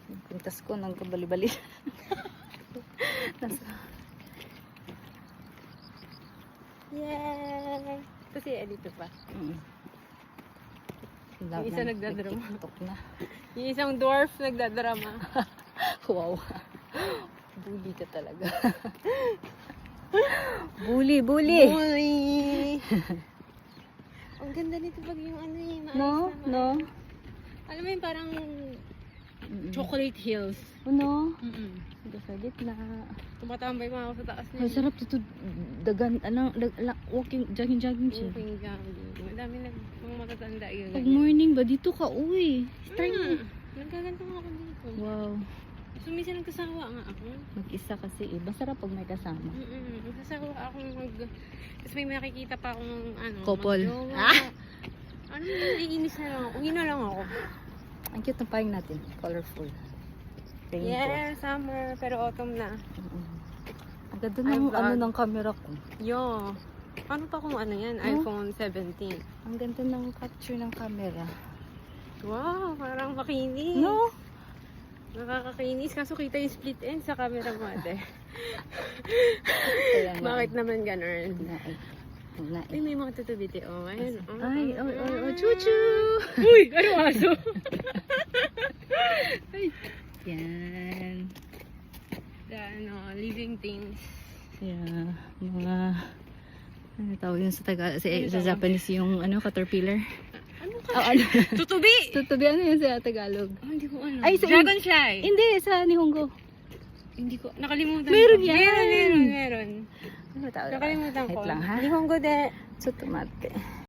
Yung pintas ko nang kabali-bali. Nasa... Yay! Kasi dito pa. Yung isa nagdadrama. TikTok na. Yung isang dwarf nagdadrama. Wow. Bully ka talaga. Bully, bully. Bully! Ang ganda nito pag yung ano eh. No? No? Alam mo yung parang chocolate hills. No? Ito sa gitna. Tumatambay pa ako sa taas Ang sarap dito. Dagan, walking, jogging siya. Jogging. Madami na mga matatanda yun. Pag morning ba, dito ka, uy. Try mo. Nagkaganto nga ako dito. Wow. Sumisa nagkasawa nga ako. Mag-isa kasi eh. Masarap pag may kasama. Nagkasawa ako Tapos may makikita pa akong ano. Couple. Magjowa. Ano mo, naiinis na lang ako. Uwi na lang ako. Ang cute ng pahing natin. Colorful. Rainbow. Yeah, summer. Pero autumn na. Ang ganda ng ano ng camera ko. Yo. Ano pa kung ano yan? Huh? iPhone 17. Ang ganda ng capture ng camera. Wow, parang makinis. No? Nakakakinis. Kaso kita yung split end sa camera mo ate. Kaya nga. Bakit naman ganun? Ay, may mga tutubiti. Oh, ayun. Ay, chuchu! Uy, ano aso? Ay. Yan. The, living things. Yeah, mga ano tawag yun sa sa Japanese yung caterpillar. Ano ka? Oh, ano? Tutubi! Tutubi ano yun sa Tagalog? Oh, hindi ko ano. Ay, sa Dragonfly! Hindi, sa Nihongo. Hindi ko, nakalimutan Meron ko. yan! Meron. Ano tawag? Nakalimutan ko. Wait lang ha. Nihongo de. Tsutomate.